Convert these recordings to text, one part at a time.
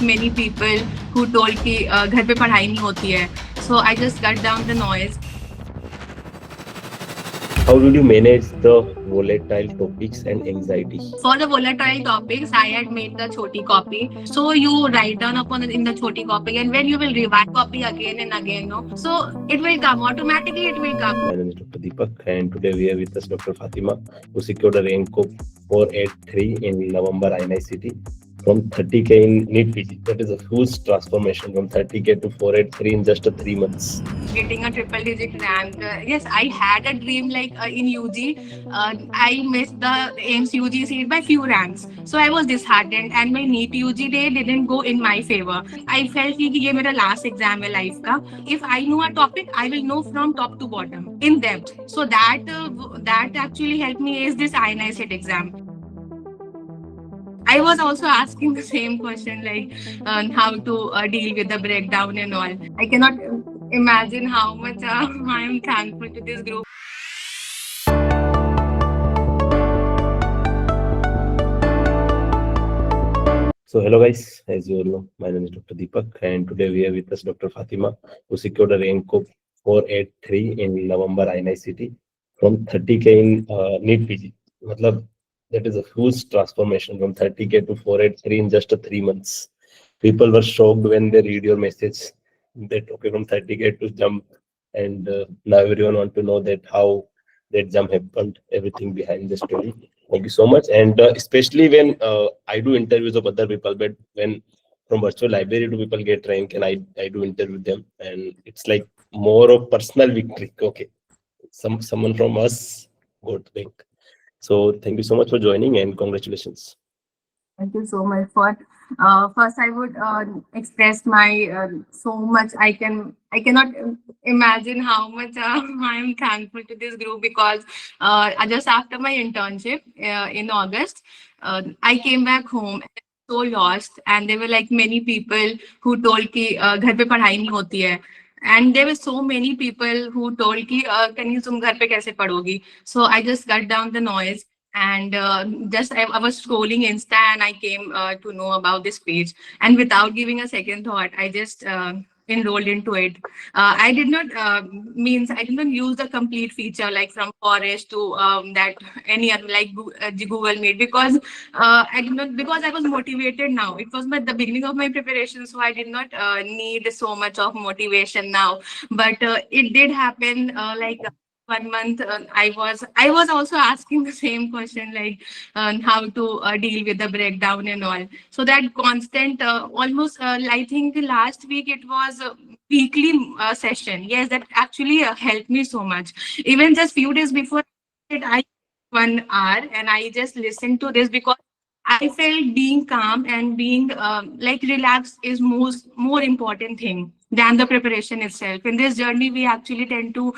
many people who told कि घर पे पढ़ाई नहीं होती है. So I just cut down the noise. How did you manage the volatile topics and anxiety? For the volatile topics, I had made the Choti Copy. So you write down upon it in the Choti Copy, and when you will revise copy again and again, no, so it will come automatically. It will come. My name is Dr. Deepak, and today we have with us Dr. Fatima, who secured a rank of 483 in November INI-CET from 30K in NEET PG. That is a huge transformation from 30K to 483 in just 3 months. Getting a triple digit rank. Yes, I had a dream like in UG. I missed the AIMS UG seat by few ranks. So I was disheartened and my NEET UG day didn't go in my favor. I felt कि ये मेरा last exam है life का. If I know a topic, I will know from top to bottom in depth. So that actually helped me ace this INI-CET exam. I was also asking the same question like how to deal with the breakdown and all. I cannot imagine how much I am thankful to this group. So hello guys, as you all know, my name is Dr. Deepak, and today we have with us Dr. Fatima, who secured a rank of 483 in November INI-CET from 30K in NEET PG. मतलब that is a huge transformation from 30K to 483 in just 3 months. People were shocked when they read your message that okay, from 30K to jump, and now everyone want to know that how that jump happened, everything behind the story. Thank you so much. And especially when I do interviews of other people, but when from virtual library to people get rank and I do interview them, and it's like more of personal victory. Okay, someone from us got rank. So thank you so much for joining and congratulations. Thank you so much for. First, I would express my so much. I cannot imagine how much I am thankful to this group because just after my internship in August, I came back home. So lost, and there were like many people who told कि घर पे पढ़ाई नहीं होती है. And there were so many people who told कि कहीं तुम घर पे कैसे पढ़ोगी. So I just cut down the noise. And just I was scrolling Insta and I came to know about this page. And without giving a second thought, I just enrolled into it. I did not I did not use the complete feature like from Forest to that any other like Google Meet because I did not because I was motivated now. It was the beginning of my preparation, so I did not need so much of motivation now. But it did happen like 1 month. I was also asking the same question like how to deal with the breakdown and all. So that constant almost I think last week it was a weekly session. Yes, that actually helped me so much. Even just few days before it, I 1 hour and I just listened to this because I felt being calm and being like relaxed is more important thing than the preparation itself. In this journey, we actually tend to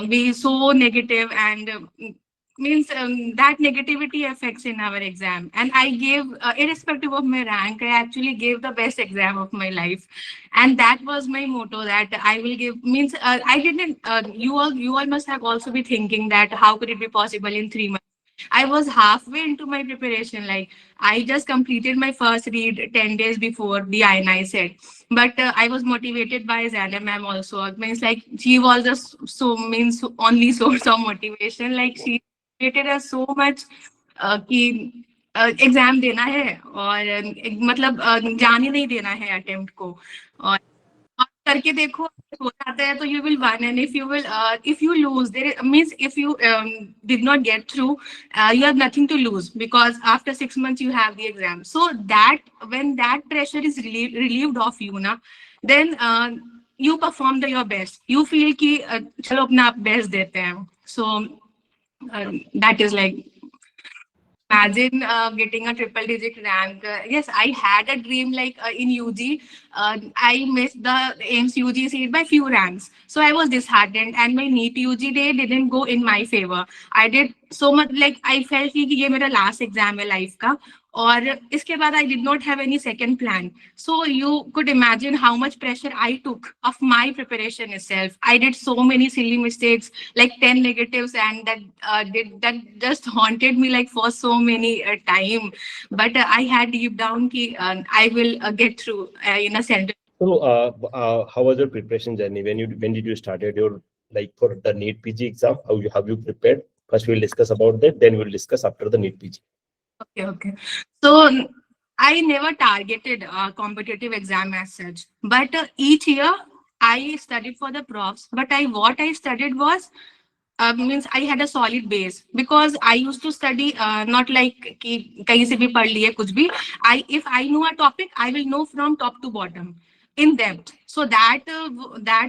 be so negative and means that negativity affects in our exam. And I gave, irrespective of my rank, I actually gave the best exam of my life, and that was my motto that I will give. Means I didn't. You all must have also be thinking that how could it be possible in 3 months. I was halfway into my preparation. Like I just completed my first read 10 days before the INI-CET. But I was motivated by Zana ma'am also. It means like she was just so means only source of motivation. Like she motivated us so much कि exam देना है और मतलब जाने नहीं देना है attempt को और करके देखो हो जाता है तो you will win, and if you lose there means if you did not get through you have nothing to lose because after 6 months you have the exam. So that when that pressure is relieved of you na, then you perform your best. You feel कि चलो अपना best देते हैं. So that is like imagine getting a triple digit rank. Yes, I had a dream like in UG. I missed the AIMS UG seat by few ranks. So I was disheartened and my NEET UG day didn't go in my favor. I did so much like I felt कि ये मेरा last exam है life का और इसके बाद I did not have any second plan. So you could imagine how much pressure I took of my preparation itself. I did so many silly mistakes, like 10 negatives, and that just haunted me like for so many time. But I had deep down ki I will get through in a center. So, how was your preparation journey? When did you started your like for the NEET PG exam? How you have you prepared? First, we'll discuss about that. Then we'll discuss after the NEET PG. Okay, okay. So I never targeted a competitive exam as such, but each year I studied for the profs. But what I studied was means I had a solid base because I used to study not like कि कहीं से भी पढ़ लिए कुछ भी. If I know a topic, I will know from top to bottom in depth. So that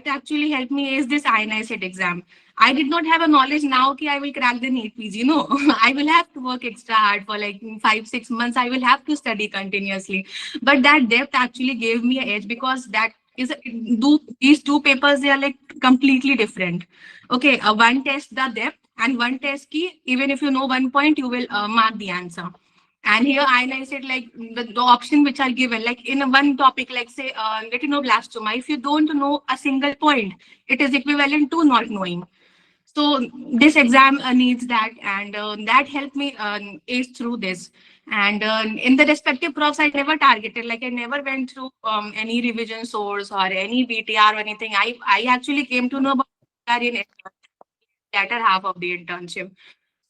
actually helped me ace this INI-CET exam. I did not have a knowledge now that I will crack the NEET PG. No, I will have to work extra hard for like 5-6 months. I will have to study continuously. But that depth actually gave me an edge because that is these two papers, they are like completely different. Okay, one test the depth and one test key. Even if you know one point, you will mark the answer. And here I said like the option which are given, like in a one topic, like say retinoblastoma, if you don't know a single point, it is equivalent to not knowing. So this exam needs that, and that helped me ace through this. And in the respective profs, I never targeted, like I never went through any revision source or any BTR or anything. I actually came to know about BTR in latter half of the internship.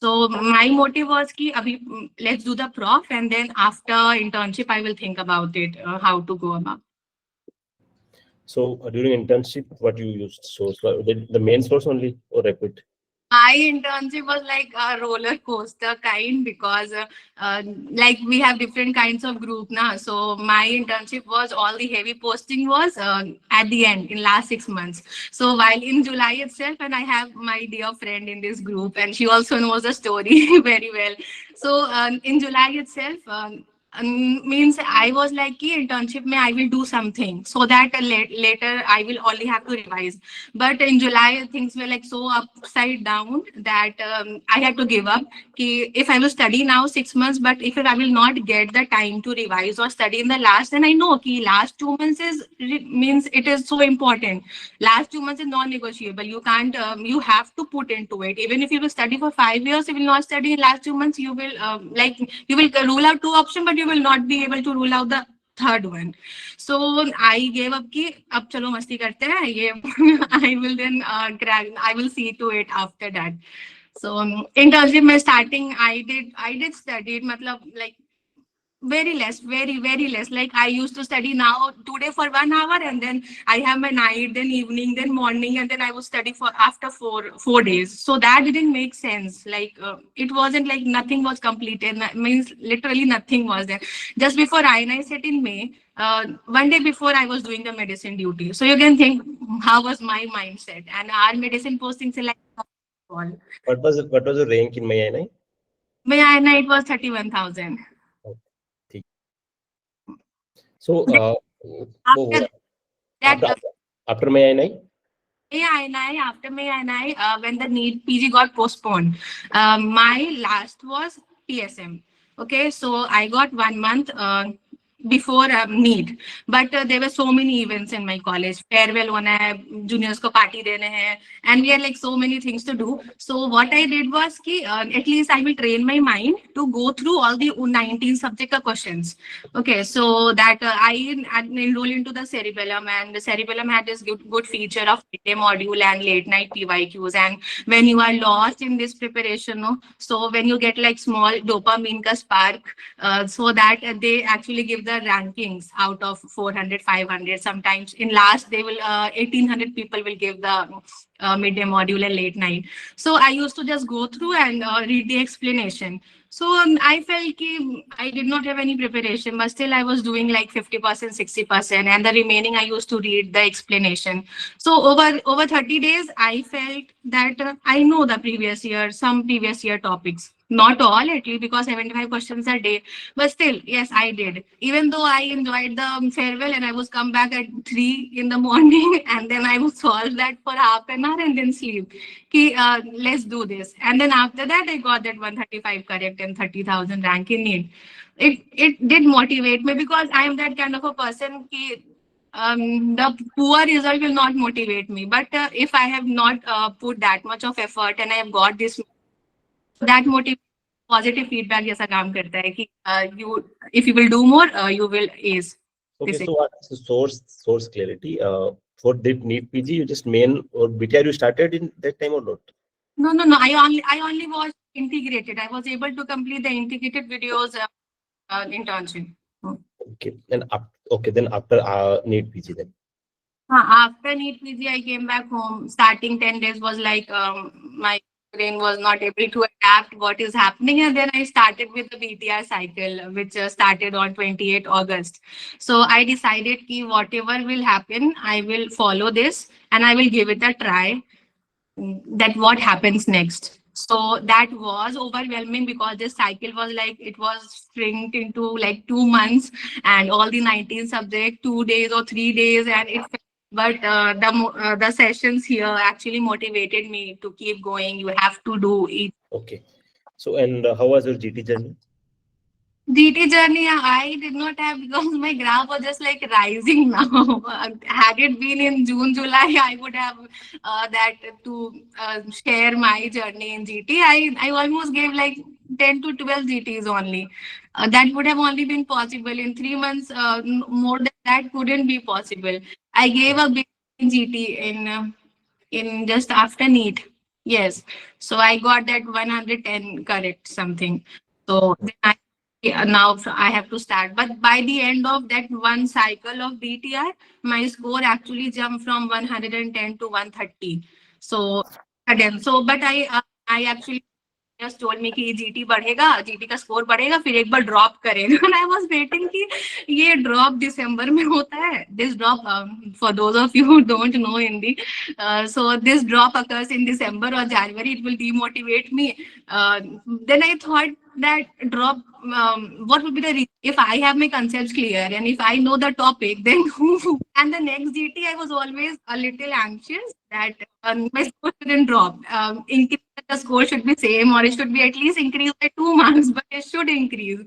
So my motive was ki abhi, let's do the prof, and then after internship I will think about it, how to go about. So, during internship, what you used source? The main source only or repeat? My internship was like a roller coaster kind because like we have different kinds of group now. So my internship was all the heavy posting was at the end in last 6 months. So while in July itself, and I have my dear friend in this group, and she also knows the story very well. So in July itself, means I was like ki internship mein I will do something so that later I will only have to revise. But in July things were like so upside down that I had to give up. Ki if I will study now 6 months, but if I will not get the time to revise or study in the last, then I know ki last 2 months is means it is so important. Last 2 months is non-negotiable. You can't you have to put into it. Even if you will study for 5 years, you will not study in last 2 months. You will like you will rule out two options, but you will not be able to rule out the third one. So I gave up ki ab chalo masti karte hain ye I will then crack. I will see to it after that. So internship mein starting I did study matlab like very less, very less. Like I used to study now today for 1 hour, and then I have my night, then evening, then morning, and then I would study for after four days. So that didn't make sense. Like it wasn't like nothing was completed. That means literally nothing was there. Just before INI-CET in May, one day before I was doing the medicine duty. So you can think how was my mindset. And our medicine postings are like all. What was the rank in my INI? My INI it was 31,000. So, After that. after my INI? After May INI, when the NEET PG got postponed, my last was PSM. Okay, so I got 1 month before NEET, but there were so many events in my college. Farewell hona hai, juniors ko party dene hai, and we had like so many things to do. So what I did was ki at least I will train my mind to go through all the 19 subject questions. Okay, so that I enrolled into the Cerebellum, and the Cerebellum had this good feature of midday module and late night PYQs. And when you are lost in this preparation, no, so when you get like small dopamine ka spark, so that they actually give the rankings out of 400, 500. Sometimes in last they will 1800 people will give the midday module and late night. So I used to just go through and read the explanation. So I felt ki I did not have any preparation, but still I was doing like 50%, 60%, and the remaining I used to read the explanation. So over 30 days, I felt that I know the some previous year topics. Not all, at least because 75 questions a day, but still, yes, I did. Even though I enjoyed the farewell and I was come back at 3 in the morning and then I would solve that for half an hour and then sleep. Ki, let's do this. And then after that, I got that 135 correct and 30,000 rank in NEET. it did motivate me because I am that kind of a person ki, the poor result will not motivate me. But if I have not put that much of effort and I have got this, so that motivate positive feedback जैसा काम करता है कि you if you will do more you will ace Okay, this. so what is the source clarity? For that NEET PG, you just main or BTR you started in that time or not? No. I only was integrated. I was able to complete the integrated videos internship. Okay, then after NEET PG then. After NEET PG, I came back home. Starting 10 days was like my brain was not able to adapt what is happening. And then I started with the BTR cycle, which started on 28 August. So I decided ki whatever will happen, I will follow this and I will give it a try. That what happens next. So that was overwhelming because this cycle was like it was shrinked into like 2 months and all the 19 subject 2 days or 3 days and it but the sessions here actually motivated me to keep going. You have to do it. Okay, so and how was your GT journey? GT journey, I did not have because my graph was just like rising now. Had it been in June, July, I would have that to share my journey in GT. I almost gave like 10 to 12 GTs only. That would have only been possible in 3 months. More than that couldn't be possible. I gave a big GT in just after NEET. Yes. So I got that 110 correct something. So then now I have to start. But by the end of that one cycle of BTR, my score actually jumped from 110 to 130. So again, so but I actually just told me कि GT बढ़ेगा GT का score बढ़ेगा फिर एक बार drop करेगा and I was waiting कि ये drop दिसंबर में होता है this drop for those of you who don't know Hindi so this drop occurs in December or January it will demotivate me then I thought that drop what would be the reason if I have my concepts clear and if I know the topic then and the next GT I was always a little anxious that my score shouldn't drop increase the score should be same or it should be at least increased by 2 marks but it should increase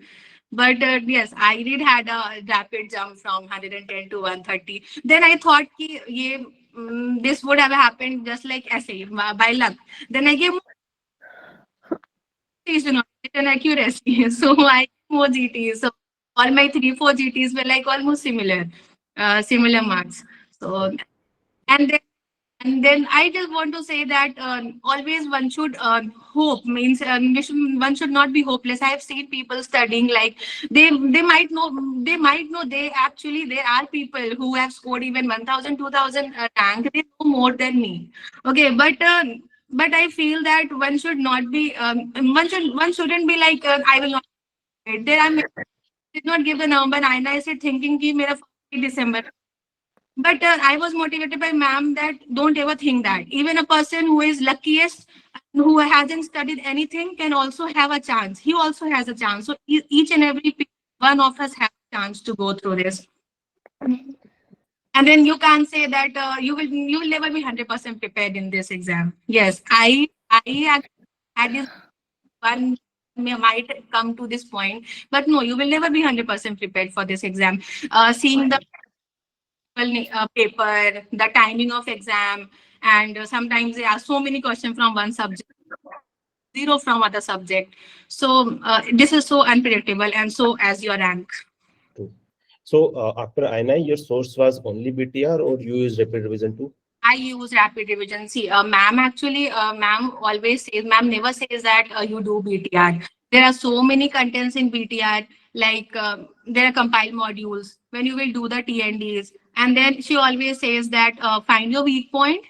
but yes I did had a rapid jump from 110 to 130 then I thought ki ye this would have happened just like essay by luck then I gave seasonal and accuracy. So I more GTs. So all my 3, 4 GTs were like almost similar marks. So and then I just want to say that always one should hope means one should not be hopeless. I have seen people studying like they might know they actually there are people who have scored even 1,000, 2,000 rank. They know more than me. Okay, but I feel that one should not be one shouldn't be like I will not. There are many did not give the number and I said thinking कि मेरा December but I was motivated by ma'am that don't ever think that. Even a person who is luckiest, who hasn't studied anything, can also have a chance. He also has a chance. So each and every one of us have a chance to go through this. And then you can't say that you will never be 100% prepared in this exam. Yes, I actually had this one might come to this point, but no, you will never be 100% prepared for this exam. Seeing the paper, the timing of exam, and sometimes there are so many questions from one subject, zero from other subject. So this is so unpredictable, and so as your rank. So after INI, your source was only BTR or you used rapid revision too? I use rapid revision. See, ma'am actually, ma'am always says, ma'am never says that you do BTR. There are so many contents in BTR, like there are compiled modules when you will do the TNDs. And then she always says that find your weak point,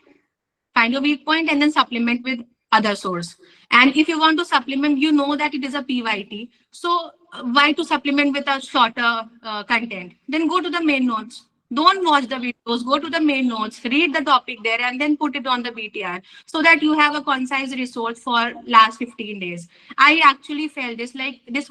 and then supplement with other source. And if you want to supplement, you know that it is a PYT. So why to supplement with a shorter content? Then go to the main notes. Don't watch the videos, go to the main notes, read the topic there, and then put it on the BTR so that you have a concise resource for last 15 days. I actually felt this like this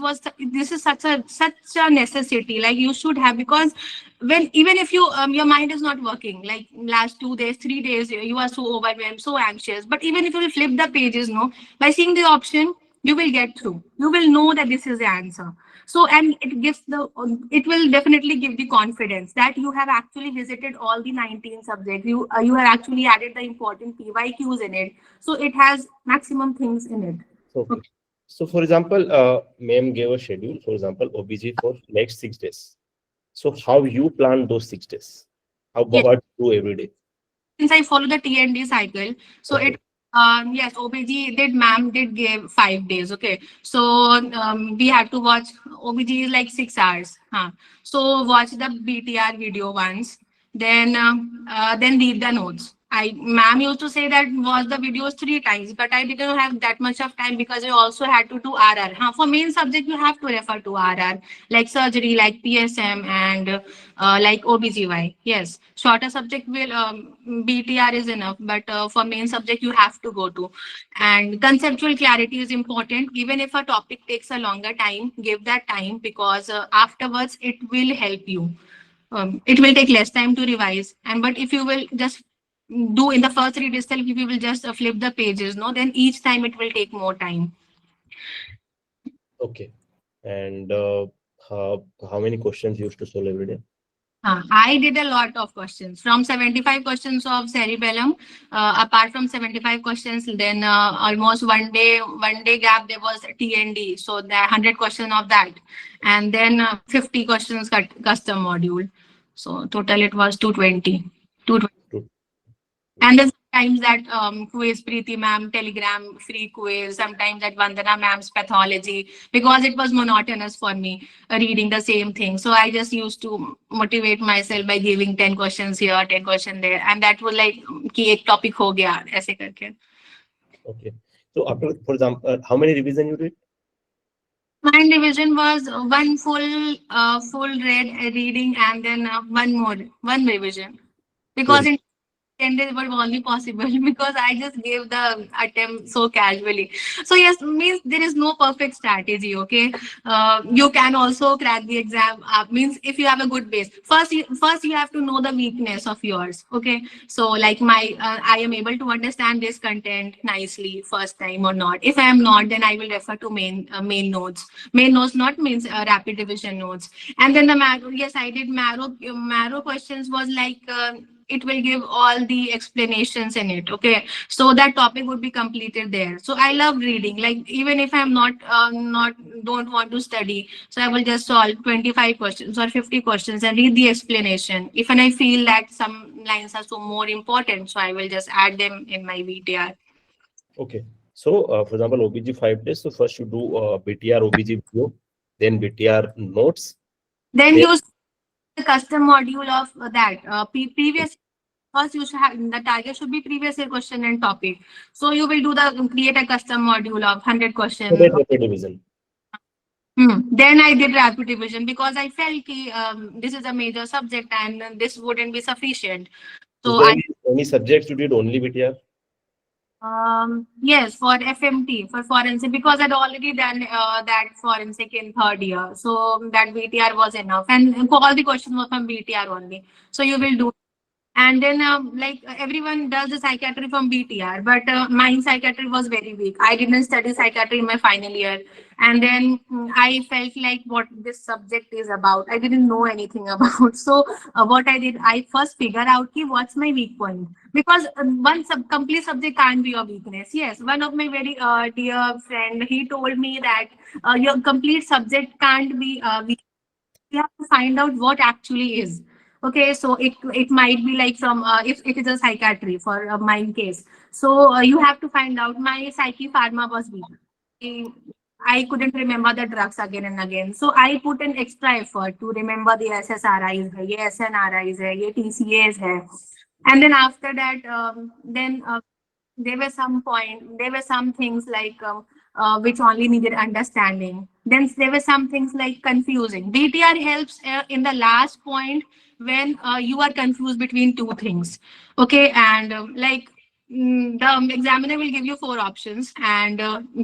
is such a necessity. Like you should have because when even if you your mind is not working like last 2 days 3 days you are so overwhelmed so anxious but even if you flip the pages no by seeing the option you will get through. You will know that this is the answer. So, and it will definitely give the confidence that you have actually visited all the 19 subjects. You have actually added the important PYQs in it. So it has maximum things in it. Okay. So for example, ma'am gave a schedule, for example, OBG for next 6 days. So how you plan those 6 days? How Yes. what you do every day? Since I follow the TND cycle, so Okay. it yes, OBG did ma'am did give 5 days. Okay, so we had to watch OBG is like 6 hours. Huh? So watch the BTR video once, then read the notes. I ma'am used to say that watch the videos 3 times, but I didn't have that much of time because I also had to do RR. Huh? For main subject, you have to refer to RR like surgery, like PSM, and like OBGY. Yes, shorter subject will BTR is enough, but for main subject you have to go to. And conceptual clarity is important. Even if a topic takes a longer time, give that time because afterwards it will help you. It will take less time to revise. And but if you will just do in the first read itself, if you will just flip the pages, no, then each time it will take more time. Okay. And how many questions you used to solve every day? I did a lot of questions from 75 questions of cerebellum. Apart from 75 questions, then almost one day gap there was TND. So the 100 question of that, and then 50 questions custom module. So total it was 220. Two. And then sometimes that quiz, Preeti ma'am, Telegram free quiz, sometimes that Vandana ma'am's pathology, because it was monotonous for me reading the same thing. So I just used to motivate myself by giving 10 questions here, 10 questions there. And that was like, कि एक topic हो गया, ऐसे करके. Okay. So after, for example, how many revision you did? My division was one full reading and then one revision. Two. Because in 10 days were only possible because I just gave the attempt so casually. So yes, means there is no perfect strategy. Okay, you can also crack the exam. Means if you have a good base, first you have to know the weakness of yours. Okay, so like I am able to understand this content nicely first time or not. If I am not, then I will refer to main notes. Main notes not means rapid division notes. And then the Marrow. Yes, I did Marrow. Marrow questions was like. It will give all the explanations in it. Okay, so that topic would be completed there. So I love reading. Like even if I'm not don't want to study, so I will just solve 25 questions or 50 questions and read the explanation. If and I feel that some lines are so more important, so I will just add them in my VTR. Okay. So for example, OBG 5 days. So first you do BTR OBG video, then BTR notes. Then Then use the custom module of that previous. First, you should have the target should be previous year question and topic. So you will do the create a custom module of 100 question. rapid division. Then I did rapid division because I felt this is a major subject and this wouldn't be sufficient. Is So there I any subjects you did only BTR? yes, for FMT for forensic because I'd already done that forensic in third year, so that BTR was enough, and for all the questions were from BTR only. So you will do. And then, like everyone does the psychiatry from BTR, but my psychiatry was very weak. I didn't study psychiatry in my final year, and then I felt like what this subject is about. I didn't know anything about. So what I did, I first figured out ki what's my weak point because complete subject can't be your weakness. Yes, one of my very dear friend he told me that your complete subject can't be weak. You have to find out what actually is. Okay, so it might be like from if it is a psychiatry for my case. So you have to find out. My psyche pharma was weak. I, I couldn't remember the drugs again and again. So I put an extra effort to remember the SSRIs, है, ये SNRIs, है, ये TCAs है. And then after that, there were some things like which only needed understanding. Then there were some things like confusing. BTR helps in the last point when you are confused between two things. Okay, and like the examiner will give you 4 options, and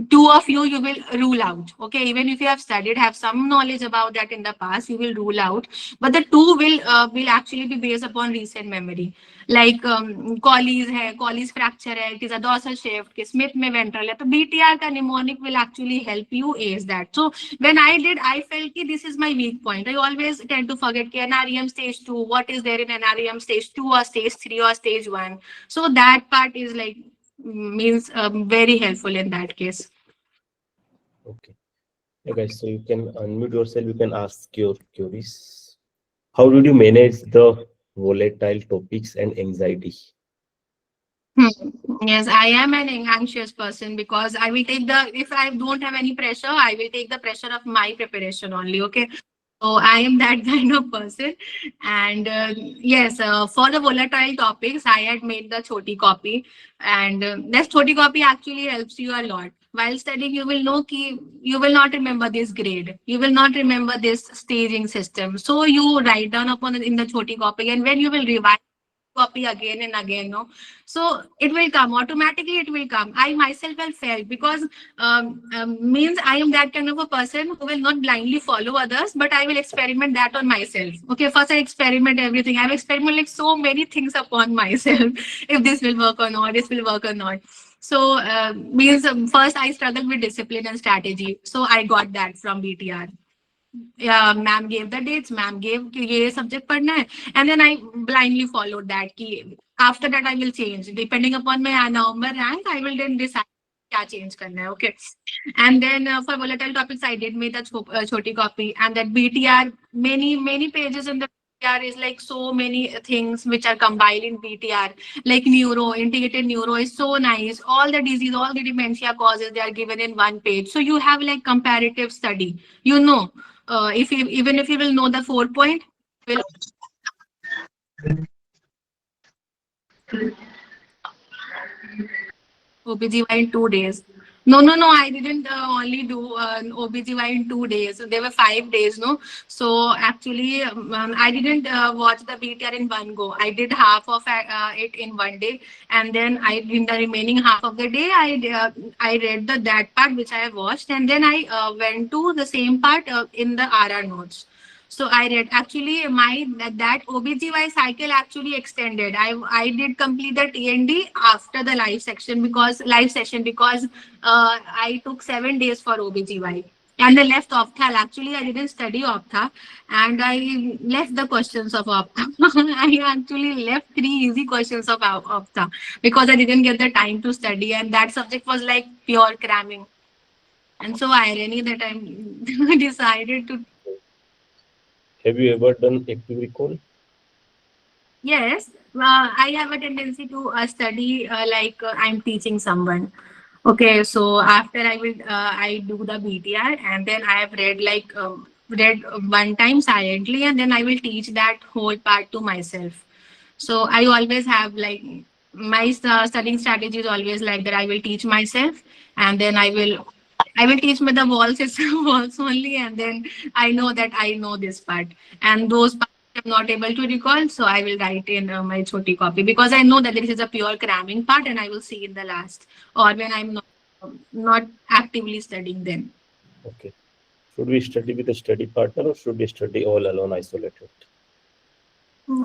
2 of you will rule out. Okay, even if you have studied, have some knowledge about that in the past, you will rule out. But the two will actually be based upon recent memory. Like Colles है, Colles fracture है, it is a dorsal shift, कि Smith में ventral है, तो BTR का mnemonic will actually help you ace that. So when I did, I felt कि this is my weak point. I always tend to forget कि NREM stage 2, what is there in NREM stage 2 or stage 3 or stage 1. So that part is like means very helpful in that case. Okay. Yeah, guys, so you can unmute yourself, you can ask your queries. How did you manage the volatile topics and anxiety? Yes, I am an anxious person because I will take if I don't have any pressure, I will take the pressure of my preparation only. Okay. So I am that kind of person. And yes, for the volatile topics, I had made the Choti Copy. And that Choti Copy actually helps you a lot. While studying, you will know ki you will not remember this grade. You will not remember this staging system. So you write down upon it in the Choti Copy. And when you will revise copy again and again, no, so it will come automatically. It will come. I myself have felt because means I am that kind of a person who will not blindly follow others, but I will experiment that on myself. Okay, first I experiment everything. I've experimented like so many things upon myself. If this will work or not, this will work or not. So means first I struggled with discipline and strategy. So I got that from BTR. Yeah, ma'am gave the dates, ma'am gave कि ये subject पढ़ना है, and then I blindly followed that कि after that I will change depending upon my November rank. I will then decide क्या change करना है. Okay, and then for volatile topics I did make a choti copy, and that BTR many pages in the BTR is like so many things which are combined in BTR, like neuro, integrated neuro is so nice. All the disease, all the dementia causes, they are given in one page. So you have like comparative study. You know, if you, even if you will know the 4 point, will OBGY in 2 days. No, I didn't only do OBGY in 2 days. There were 5 days, no. So actually, I didn't watch the BTR in one go. I did half of it in one day, and then I in the remaining half of the day, I read that part which I have watched, and then I went to the same part in the RR notes. So I read actually my that OBGY cycle actually extended. I did complete the TND after the live session because I took 7 days for OBGY. And I left Opthal. Actually, I didn't study Optha, and I left the questions of Optha. I actually left 3 easy questions of Optha because I didn't get the time to study, and that subject was like pure cramming. And so irony that I decided to. Have you ever done active recall? Yes, I have a tendency to study like I'm teaching someone. Okay, so after I do the BTR, and then I have read one time silently, and then I will teach that whole part to myself. So I always have like my studying strategy is always like that. I will teach myself, and then I will teach me the walls walls only, and then I know that I know this part, and those parts I'm not able to recall, so I will write in my choti copy because I know that this is a pure cramming part, and I will see in the last or when I'm not actively studying then. Okay. Should we study with a study partner or should we study all alone, isolated?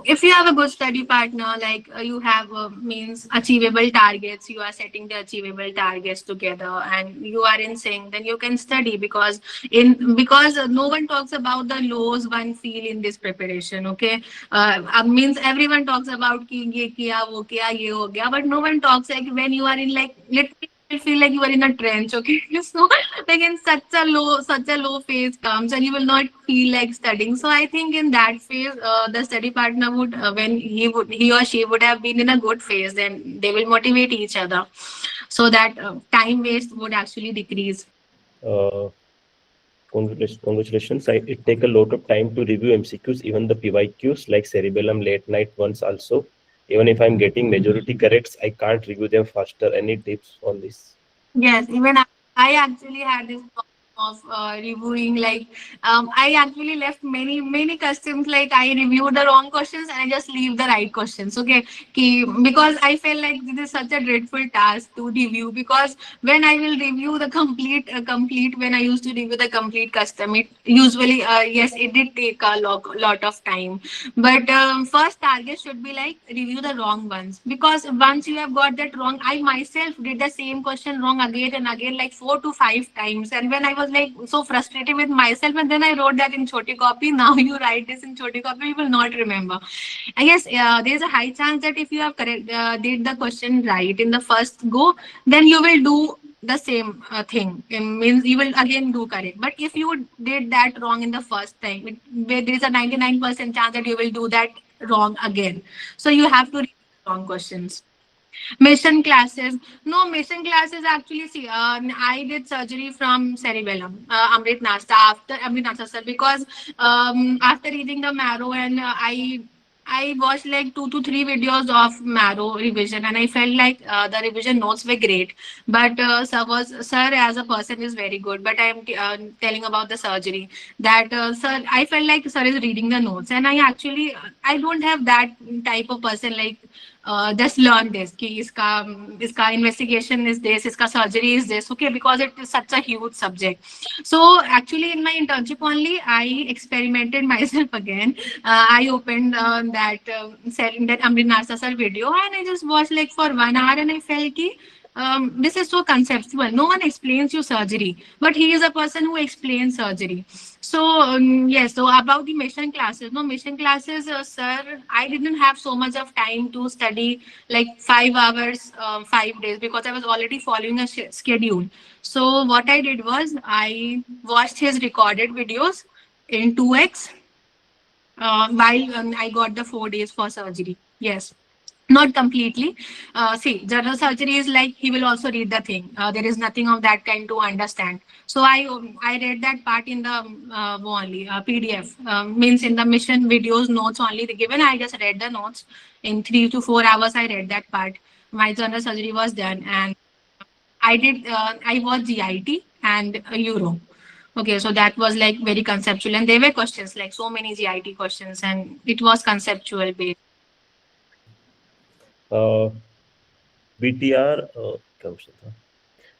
If you have a good study partner, like you have means achievable targets, you are setting the achievable targets together, and you are in sync, then you can study because no one talks about the lows one feel in this preparation. Okay, means everyone talks about ki ye kiya, wo kiya, ye ho gaya, but no one talks like when you are in like literally feel like you are in a trench. Okay, so like in such a low phase comes and you will not feel like studying. So I think in that phase the study partner would when he or she would have been in a good phase, then they will motivate each other so that time waste would actually decrease. Uh, Congratulations. It take a lot of time to review MCQs, even the PYQs like Cerebellum late night ones also. Even if I'm getting majority corrects, I can't review them faster. Any tips on this? Yes, even I actually had this of reviewing. Like I actually left many customs. Like I reviewed the wrong questions and I just leave the right questions. Okay, because I felt like this is such a dreadful task to review. Because when I will review the complete when I used to review the complete custom, it usually yes, it did take a lot of time. But first target should be like review the wrong ones, because once you have got that wrong, I myself did the same question wrong again and again, like 4 to 5 times. And when I was like so frustrated with myself, and then I wrote that in Choti Copy. Now you write this in Choti Copy, you will not remember. I guess there is a high chance that if you have correct did the question right in the first go, then you will do the same thing. It means you will again do correct. But if you did that wrong in the first time, there is a 99% chance that you will do that wrong again. So you have to read the wrong questions. Mission classes. No, mission classes actually, see, I did surgery from cerebellum, Amrit Nasta, after Amrit Nasta sir, because after reading the Marrow, and I watched like 2 to 3 videos of Marrow revision, and I felt like the revision notes were great. But sir as a person is very good. But I am telling about the surgery, that sir, I felt like sir is reading the notes, and I don't have that type of person like just learn this कि इसका investigation is this, इसका surgery is this, okay, because it is such a huge subject. So actually in my internship only I experimented myself again. I opened that Amrit Narsa sir video, and I just watched like for 1 hour, and I felt ki this is so conceptual. No one explains you surgery, but he is a person who explains surgery. So yes, so about the mission classes, no mission classes, sir, I didn't have so much of time to study like 5 hours, 5 days, because I was already following a schedule. So what I did was I watched his recorded videos in 2x while I got the 4 days for surgery. Yes. Not completely. See, general surgery is like he will also read the thing. There is nothing of that kind to understand. So I read that part in the only PDF. Means in the mission videos notes only they given. I just read the notes in 3 to 4 hours. I read that part. My general surgery was done, and I did. I was GIT and Euro. Okay, so that was like very conceptual, and there were questions like so many GIT questions, and it was conceptual based. Uh, BTR, क्या question था?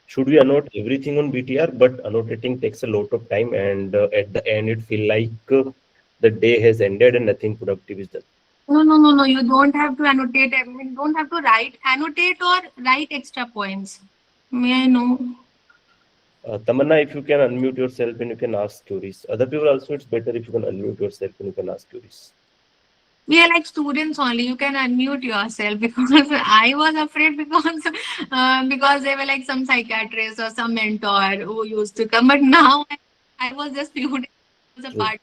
Should we annotate everything on BTR? But annotating takes a lot of time, and at the end, it feel like the day has ended and nothing productive is done. No, no, no, no. You don't have to annotate. I mean, you don't have to annotate or write extra points. May I know? Tamanna, if you can unmute yourself and you can ask queries. Other people also, it's better if you can unmute yourself and you can ask queries. We are like students only. You can unmute yourself because I was afraid because they were like some psychiatrist or some mentor who used to come. But now I was just student. I was a True. part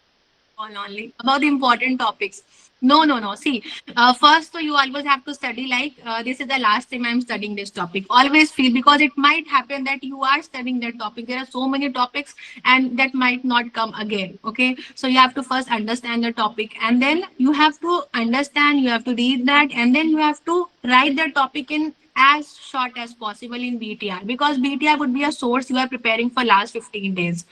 only about the important topics. No, no, no. See, first, so you always have to study like this is the last time I'm studying this topic. Always feel, because it might happen that you are studying that topic. There are so many topics, and that might not come again. Okay, so you have to first understand the topic, and then you have to understand. You have to read that, and then you have to write the topic in as short as possible in BTR, because BTR would be a source you are preparing for last 15 days.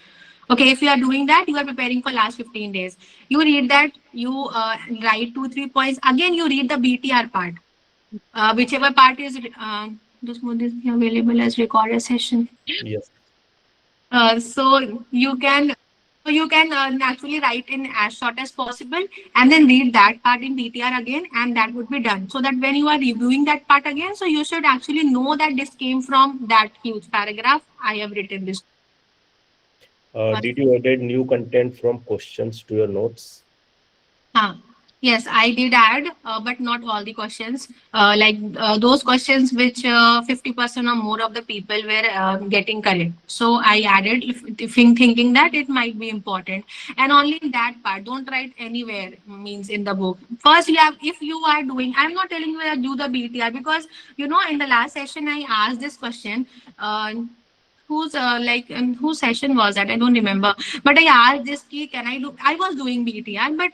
Okay, if you are doing that, you are preparing for last 15 days. You read that, you write 2 3 points. Again, you read the BTR part, whichever part is this mode is available as recorded session. Yes. So you can actually write in as short as possible, and then read that part in BTR again, and that would be done. So that when you are reviewing that part again, so you should actually know that this came from that huge paragraph. I have written this. Did you added new content from questions to your notes? Huh. Yes, I did add, but not all the questions. Those questions which 50% or more of the people were getting correct. So I added, thinking that it might be important. And only in that part, don't write anywhere, means in the book. First, you have, if you are doing, I'm not telling you to do the BTR, because, in the last session, I asked this question. whose session was that? I don't remember. But I asked this key, can I do? I was doing BTR, but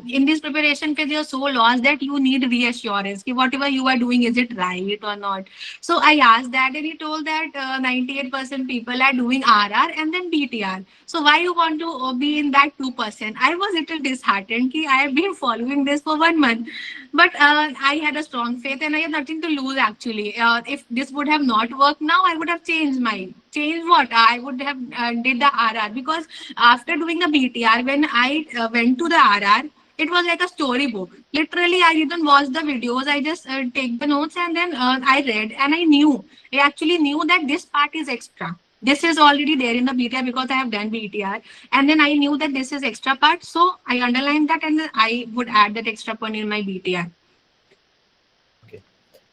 in this preparation phase, you're so lost that you need reassurance. Ki whatever you are doing, is it right or not? So I asked that, and he told that 98% people are doing RR and then BTR. So why you want to be in that 2%? I was a little disheartened. Ki I have been following this for 1 month. But I had a strong faith and I had nothing to lose actually. If this would have not worked now, I would have changed my change what I would have did the RR, because after doing the BTR, when I went to the RR, it was like a storybook. Literally, I didn't watch the videos. I just take the notes and then I read, and I knew. I actually knew that this part is extra. This is already there in the BTR because I have done BTR, and then I knew that this is extra part, so I underlined that and then I would add that extra point in my BTR. Okay.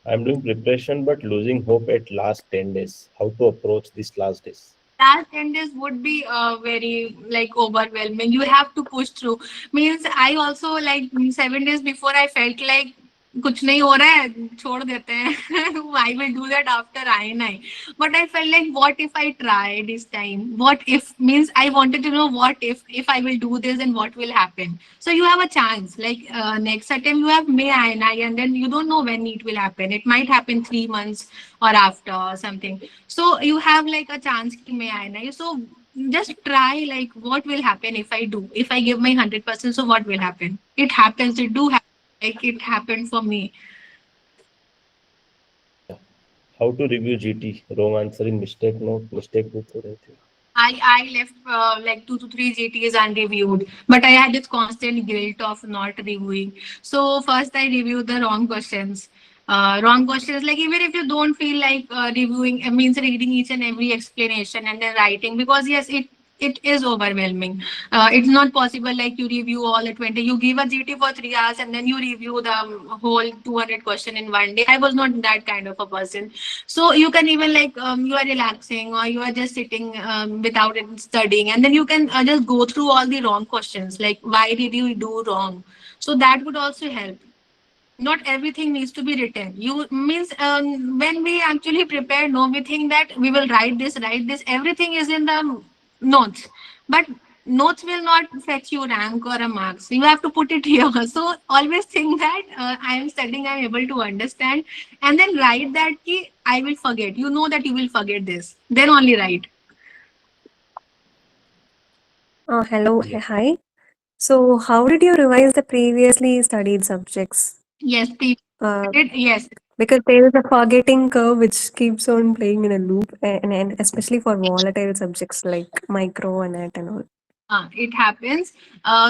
I'm doing preparation but losing hope at last 10 days. How to approach these last days? Last 10 days would be very like overwhelming. You have to push through. Means I also like 7 days before I felt like कुछ नहीं हो रहा है छोड़ देते हैं I will do that after INI. But I felt like what if I try this time? What if means I wanted to know what if I will do this and what will happen. So you have a chance. Like next attempt you have May INI and then you don't know when it will happen. It might happen 3 months or after or something. So you have like a chance ki may INI. So just try like what will happen if I do. If I give my 100%, so what will happen? It happens. It do happen. Like it happened for me. How to review GT? Wrong answer in mistake note, mistake book or anything? I left like 2 to 3 GTs unreviewed, but I had this constant guilt of not reviewing. So first I reviewed the wrong questions. Wrong questions, like even if you don't feel like reviewing, it means reading each and every explanation and then writing, because yes, it is overwhelming. It's not possible like you review all the 20. You give a GT for 3 hours and then you review the whole 200 question in one day. I was not that kind of a person. So you can even like you are relaxing or you are just sitting without studying, and then you can just go through all the wrong questions, like why did you do wrong? So that would also help. Not everything needs to be written. You means when we actually prepare, no, we think that we will write this, everything is in the notes, but notes will not fetch you rank or a marks. You have to put it here. So always think that I am studying, I am able to understand, and then write that ki I will forget. You know that you will forget this, then only write. Hello, Yeah. hi. So, how did you revise the previously studied subjects? Yes, Uh, yes. because there is a forgetting curve which keeps on playing in a loop, and especially for volatile subjects like micro and that and all. It happens.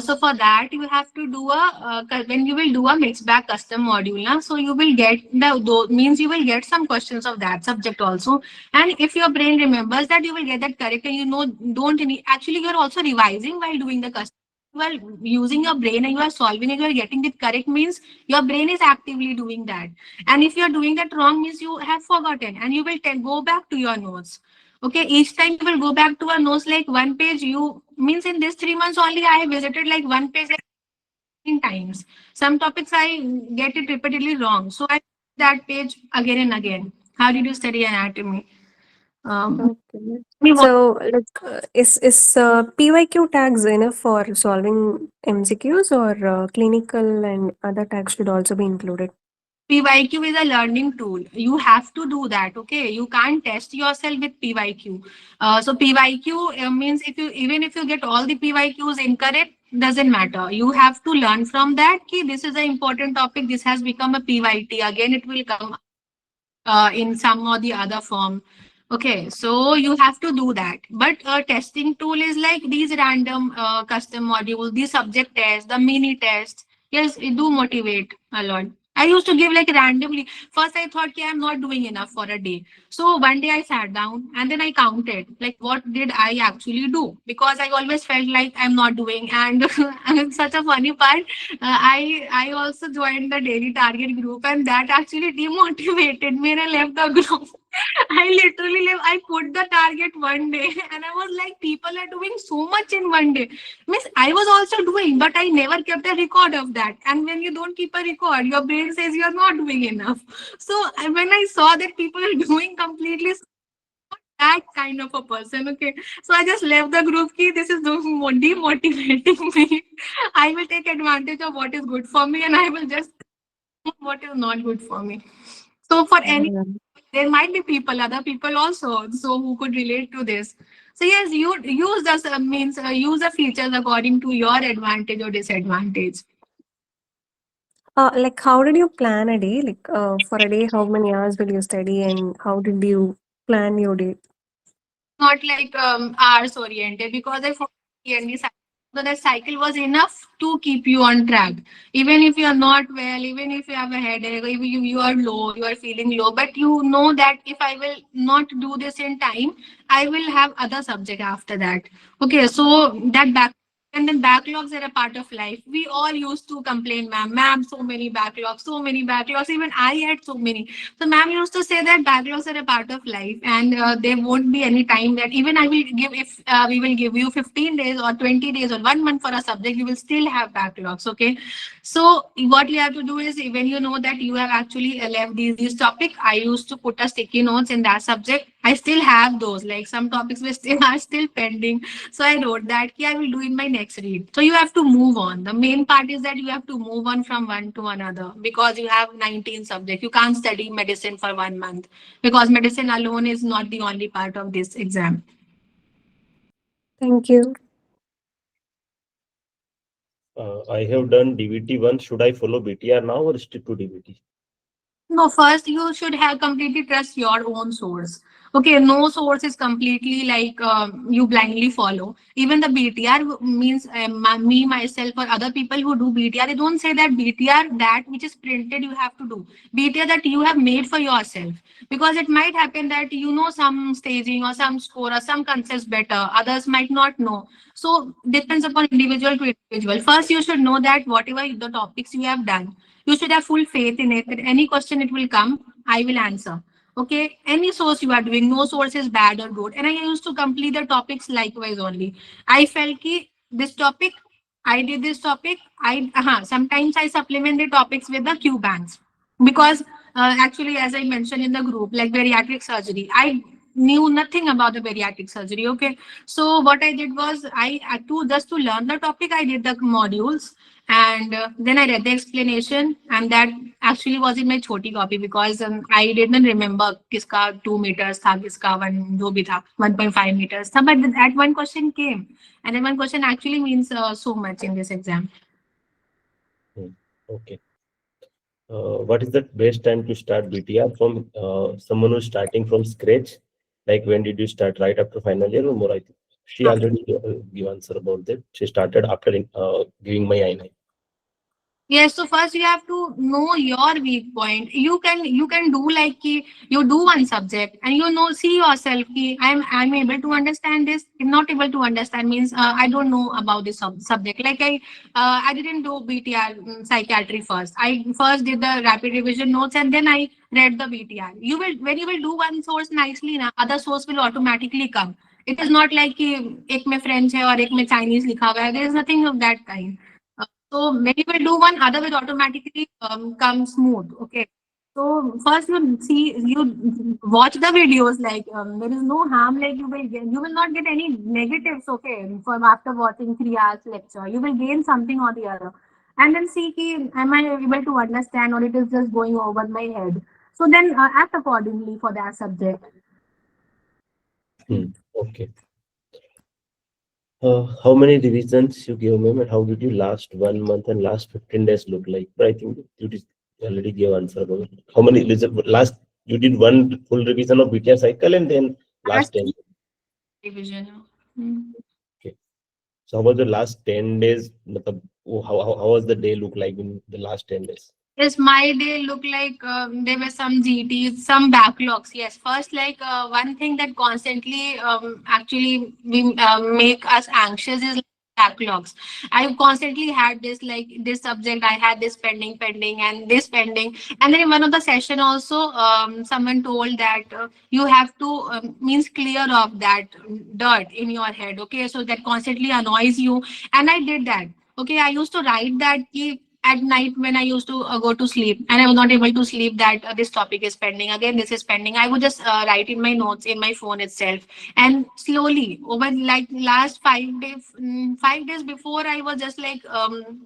So for that, you have to do a when you will do a mixed bag custom module. Na, so you will get means you will get some questions of that subject also. And if your brain remembers that, you will get that correct. And you know, don't need, actually you are also revising while doing the custom. You are using your brain and you are solving and you are getting it correct, means your brain is actively doing that. And if you are doing that wrong, means you have forgotten and you will go back to your notes. Okay, each time you will go back to a notes like one page. You means in this 3 months only I have visited like one page like 10 times. Some topics I get it repeatedly wrong, so I that page again and again. How did you study anatomy? Okay. Me what So, like, is PYQ tags enough for solving MCQs, or clinical and other tags should also be included? PYQ is a learning tool. You have to do that. Okay, you can't test yourself with PYQ. So PYQ means if you even if you get all the PYQs incorrect, doesn't matter. You have to learn from that. Ki this is an important topic. This has become a PYT. Again, it will come in some or the other form. Okay, so you have to do that. But a testing tool is like these random custom modules, the subject test, the mini test. Yes, it do motivate a lot. I used to give like randomly. First, I thought, okay, I'm not doing enough for a day. So one day I sat down and then I counted, like, what did I actually do? Because I always felt like I'm not doing. And such a funny part, I also joined the daily target group, and that actually demotivated me and I left the group. I literally I put the target one day and I was like, people are doing so much in one day. Means I was also doing, but I never kept a record of that. And when you don't keep a record, your brain says you're not doing enough. So when I saw that people are doing completely, that kind of a person. Okay, so I just left the group. Ki this is demotivating me. I will take advantage of what is good for me, and I will just what is not good for me. So for any, there might be people, other people also, so who could relate to this. So yes, you use the means use the features according to your advantage or disadvantage. Like, how did you plan a day? Like, for a day, how many hours will you study, and how did you plan your day? Not like hours oriented because I found the cycle. So that cycle was enough to keep you on track. Even if you are not well, even if you have a headache, if you are low, you are feeling low, but you know that if I will not do this in time, I will have other subject after that. Okay, so that back and then backlogs are a part of life. We all used to complain, ma'am, so many backlogs, so many backlogs. Even I had so many. So ma'am used to say that backlogs are a part of life, and there won't be any time that even I will give if we will give you 15 days or 20 days or 1 month for a subject, you will still have backlogs. Okay, so what you have to do is when you know that you have actually left these topic, I used to put a sticky notes in that subject. I still have those. Like some topics we still are still pending. So I wrote that I will do in my next read. So you have to move on. The main part is that you have to move on from one to another because you have 19 subjects. You can't study medicine for 1 month because medicine alone is not the only part of this exam. Thank you. I have done DVT once. Should I follow BTR now or stick to DVT? No, first you should have completely trust your own source. Okay, no source is completely like you blindly follow. Even the BTR means me, myself, or other people who do BTR, they don't say that BTR, that which is printed, you have to do. BTR that you have made for yourself. Because it might happen that you know some staging or some score or some concepts better, others might not know. So depends upon individual to individual. First, you should know that whatever the topics you have done, you should have full faith in it that any question it will come, I will answer. Okay, any source you are doing, no source is bad or good. And I used to complete the topics likewise only. I felt ki this topic, I did this topic. Sometimes I supplement the topics with the Q banks because actually, as I mentioned in the group, like bariatric surgery, I knew nothing about the bariatric surgery. Okay, so what I did was I had to just to learn the topic, I did the modules and then I read the explanation, and that actually was in my Choti copy because I didn't remember kiska 2 meters tha, kiska one jo bhi tha 1.5 meters tha, but that one question came, and then one question actually means so much in this exam. Okay. What is the best time to start BTR from someone who's starting from scratch? Like when did you start? Right after final year or more? I think she already gave answer about that. She started after giving my INI. Yes, so first you have to know your weak point. You can do like ki, you do one subject and you know see yourself ki I'm able to understand this. I'm not able to understand means I don't know about this subject. Like I didn't do BTR psychiatry first. I first did the rapid revision notes and then I read the BTR. You will when you will do one source nicely, na other source will automatically come. It is not like कि एक में French है और एक में Chinese लिखा हुआ है. There is nothing of that kind. So when you will do one, other will automatically come smooth. Okay. So first you watch the videos like there is no harm like you will not get any negatives. Okay, from after watching 3 hours lecture, you will gain something or the other, and then see ki, am I able to understand or it is just going over my head. So then act accordingly for that subject. Okay. How many revisions you gave, ma'am, and how did you last 1 month and last 15 days look like? But I think you did already gave answer about it. How many last you did one full revision of BTR cycle and then last Last 10. revision. Hmm. Okay. So how was the last 10 days? How was the day look like in the last 10 days? Yes, my day looked like there were some GTs, some backlogs. Yes, first, like one thing that constantly actually we make us anxious is backlogs. I constantly had this like this subject. I had this pending, and this pending. And then in one of the session also, someone told that you have to means clear off that dirt in your head. Okay, so that constantly annoys you, and I did that. Okay, I used to write that. at night when I used to go to sleep and I was not able to sleep, that this topic is pending, again this is pending, I would just write in my notes in my phone itself. And slowly over like last 5 days, 5 days before, I was just like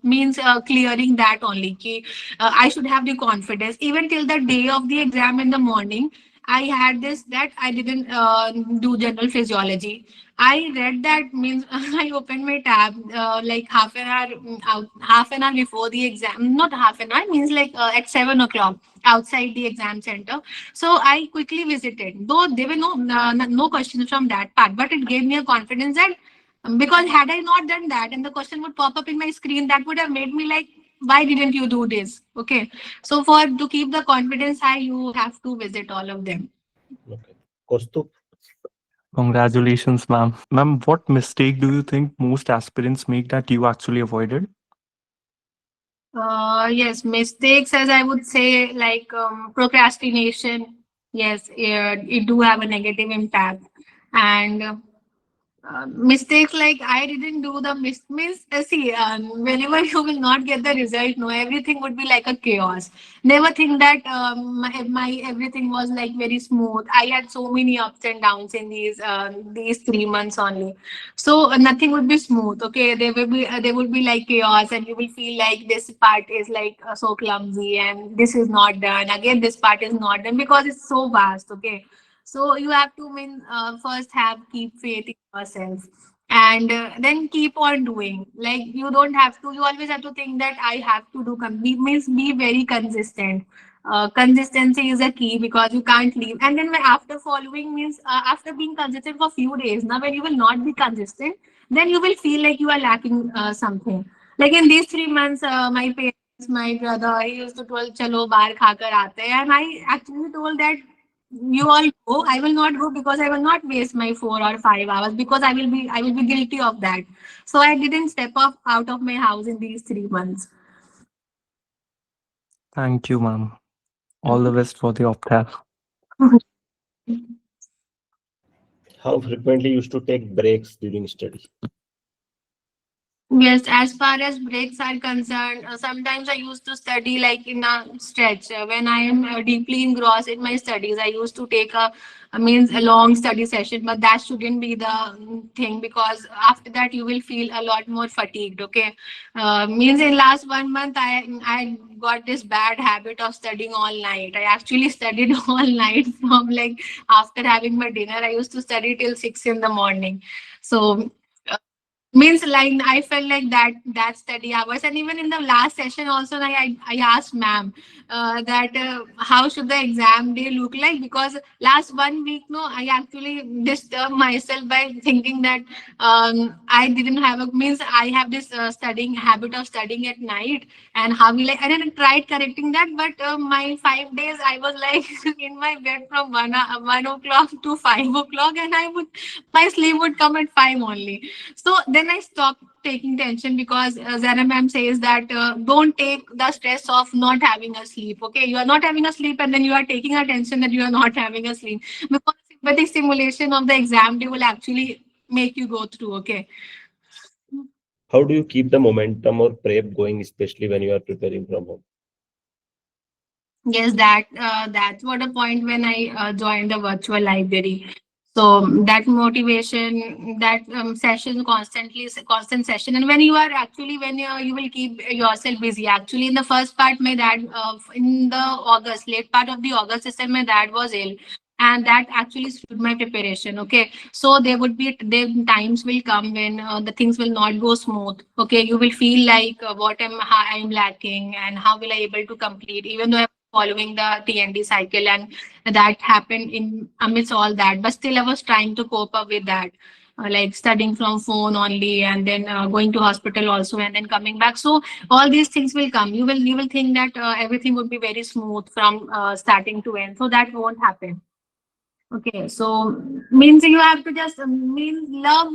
means clearing that only ki, I should have the confidence. Even till the day of the exam in the morning, I had this that I didn't do general physiology. I read that means I opened my tab like half an hour half an hour before the exam. Not half an hour, means like at 7 o'clock outside the exam center. So I quickly visited. Though there were no questions from that part, but it gave me a confidence that because had I not done that and the question would pop up in my screen, that would have made me like, why didn't you do this? Okay. So for to keep the confidence high, you have to visit all of them. Okay. Kaustup? Congratulations, ma'am. Ma'am, what mistake do you think most aspirants make that you actually avoided? Yes, mistakes, as I would say, like procrastination. Yes, it do have a negative impact. And mistakes like I didn't do the means see whenever you will not get the result, no, everything would be like a chaos. Never think that my everything was like very smooth. I had so many ups and downs in these 3 months only. So nothing would be smooth. Okay, there would be like chaos, and you will feel like this part is like so clumsy, and this is not done. Again, this part is not done because it's so vast. Okay, so you have to first have keep faith in yourself, and then keep on doing. Like you don't have to. You always have to think that I have to do. Means be very consistent. Consistency is a key because you can't leave. And then after following means after being consistent for few days. Now when you will not be consistent, then you will feel like you are lacking something. Like in these 3 months, my parents, my brother, he used to tell, "Chalo bahar kha kar aate hain," and I actually told that you all go. I will not go because I will not waste my 4 or 5 hours because I will be guilty of that. So I didn't step up out of my house in these 3 months. Thank you, ma'am. All the best for the OPTAL. How frequently you used to take breaks during study? Yes, as far as breaks are concerned, sometimes I used to study like in a stretch. When I am deeply engrossed in my studies, I used to take a long study session, but that shouldn't be the thing because after that you will feel a lot more fatigued. Okay, means in last 1 month I got this bad habit of studying all night. I actually studied all night from like after having my dinner. I used to study till 6 in the morning. So means like I felt like that study hours. And even in the last session also, I asked ma'am that how should the exam day look like, because last 1 week no, I actually disturbed myself by thinking that I didn't have a means I have this studying habit of studying at night, and how will I then tried correcting that, but my 5 days I was like in my bed from 1 o'clock to 5 o'clock, and I would my sleep would come at 5 only. So then I stopped taking tension because Zara ma'am says that don't take the stress of not having a sleep. Okay, you are not having a sleep, and then you are taking attention that you are not having a sleep, because sympathetic simulation of the exam day will actually make you go through. Okay. How do you keep the momentum or prep going, especially when you are preparing from home? Yes, that's what a point when I joined the virtual library. So that motivation, that session constant session, and when you are actually when you will keep yourself busy. Actually, in the first part, my dad in the August late part of the August system, my dad was ill, and that actually slowed my preparation. Okay, so there times will come when the things will not go smooth. Okay, you will feel like how I'm lacking, and how will I able to complete, even though following the TND cycle, and that happened in amidst all that. But still, I was trying to cope up with that, like studying from phone only, and then going to hospital also, and then coming back. So all these things will come. You will think that everything would be very smooth from starting to end. So that won't happen. Okay, so means you have to just means love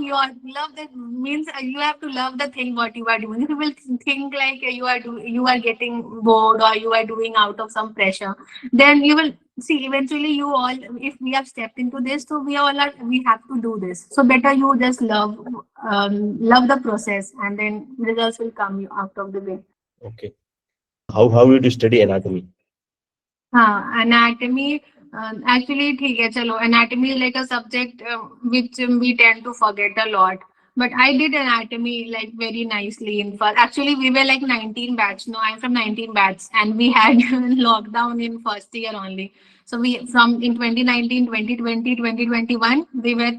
that means you have to love the thing what you are doing. If you will think like you are getting bored, or you are doing out of some pressure, then you will see eventually you all, if we have stepped into this, so we have to do this. So better you just love the process, and then results will come out of the way. Okay. How did you study anatomy? हाँ, anatomy actually ठीक है चलो, anatomy is like a subject which we tend to forget a lot, but I did anatomy like very nicely in first. Actually we were like 19 batch. No, I'm from 19 batch and we had lockdown in first year only. So we from in 2019, 2020, 2021 we were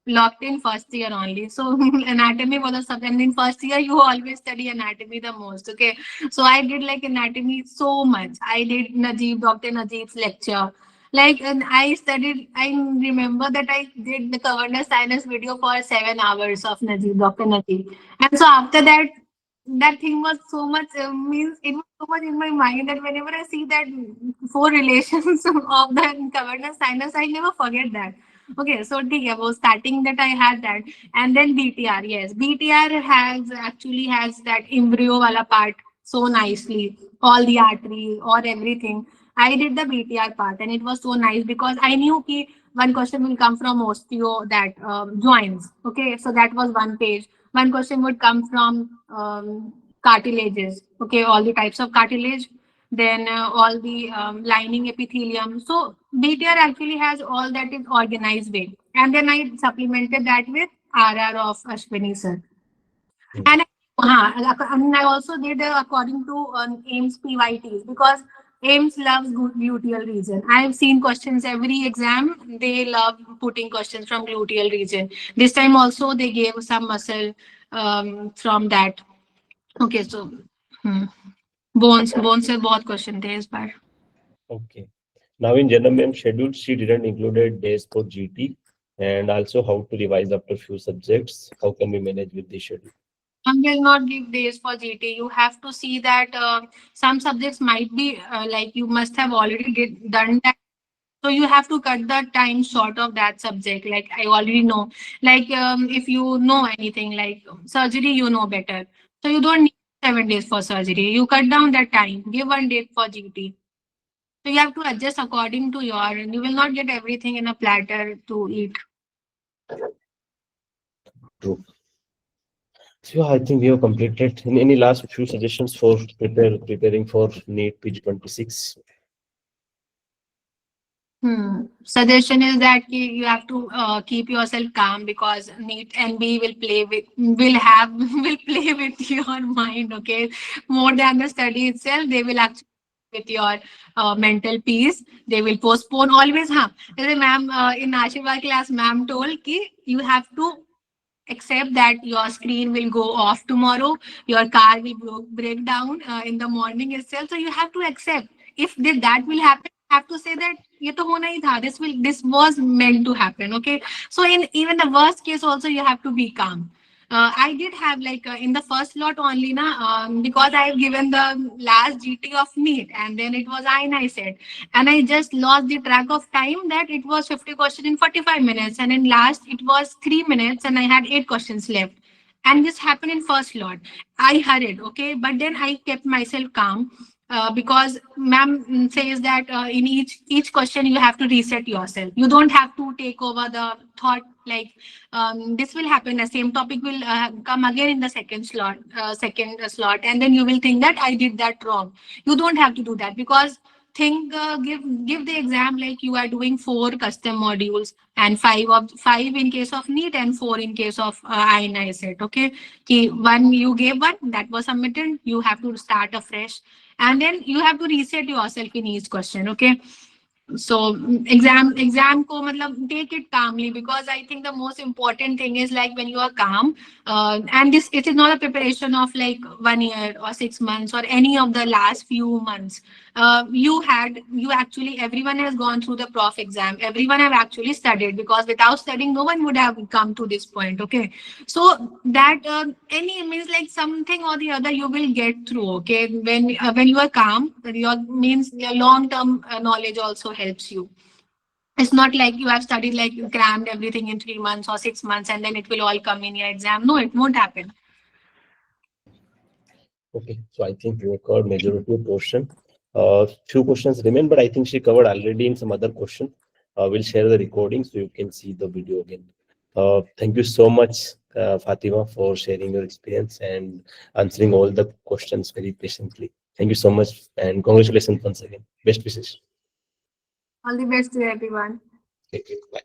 locked in first year only. So anatomy was a subject, and in first year you always study anatomy the most. Okay, so I did like anatomy so much. I did Dr. Najib's lecture. Like, and I studied, I remember that I did the governor sinus video for 7 hours of Dr. Najib. And so after that, that thing was so much, means it was so much in my mind that whenever I see that four relations of the governor sinus, I never forget that. Okay, so okay, was starting that I had that, and then BTR. Yes, BTR has actually has that embryo wala part so nicely, all the artery or everything. I did the BTR part, and it was so nice because I knew ki one question will come from osteo that joints. Okay, so that was one page. One question would come from cartilages. Okay, all the types of cartilage, then all the lining epithelium. So BTR actually has all that is organized way. And then I supplemented that with RR of Ashwini sir. And and I also did according to AIMS PYTs because AIMS loves gluteal region. I have seen questions every exam. They love putting questions from gluteal region. This time also they gave some muscle from that. Okay, so hmm. bones से बहुत question थे इस बार. Okay. Now in Janam ma'am schedule, she didn't included days for GT and also how to revise after few subjects. How can we manage with this schedule? I will not give days for GT. You have to see that some subjects might be like you must have already done that. So you have to cut the time short of that subject. Like I already know. Like if you know anything like surgery, you know better. So you don't need 7 days for surgery. You cut down that time. Give 1 day for GT. So you have to adjust according to your, and you will not get everything in a platter to eat. True. So I think we have completed. Any last few suggestions for preparing for NEET PG 26? Suggestion is that you have to keep yourself calm because NEET NB will play with your mind. Okay, more than the study itself, they will actually with your mental peace. They will postpone always. Jैसे ma'am in Ashirwad class, ma'am told कि you have to accept that your screen will go off tomorrow, your car will break down in the morning itself. So you have to accept if that will happen. You have to say that ये तो होना ही था. This was meant to happen. Okay. So in even the worst case also you have to be calm. I did have like in the first lot only because I have given the last GT of NEET and then it was INI-CET and I just lost the track of time that it was 50 questions in 45 minutes and in last it was 3 minutes and I had 8 questions left. And this happened in first lot. I hurried, okay, but then I kept myself calm. Because ma'am says that in each question you have to reset yourself. You don't have to take over the thought like this will happen. The same topic will come again in the second slot, and then you will think that I did that wrong. You don't have to do that because give the exam like you are doing 4 custom modules and 5 in case of NEET and 4 in case of INI-CET. Okay, one you gave one that was submitted, you have to start afresh and then you have to reset yourself in each question. Okay, so exam ko matlab take it calmly because I think the most important thing is like when you are calm and this it is not a preparation of like 1 year or 6 months or any of the last few months. You actually everyone has gone through the prof exam, everyone have actually studied because without studying no one would have come to this point. Okay, so that any means like something or the other you will get through. Okay, when you are calm, your means your long term knowledge also helps you. It's not like you have studied like you crammed everything in 3 months or 6 months and then it will all come in your exam. No, it won't happen. Okay, so I think we covered majority portion. Few questions remain, but I think she covered already in some other question. We'll share the recording so you can see the video again. Thank you so much, Fatima, for sharing your experience and answering all the questions very patiently. Thank you so much and congratulations once again. Best wishes. All the best to everyone. Thank you. Bye.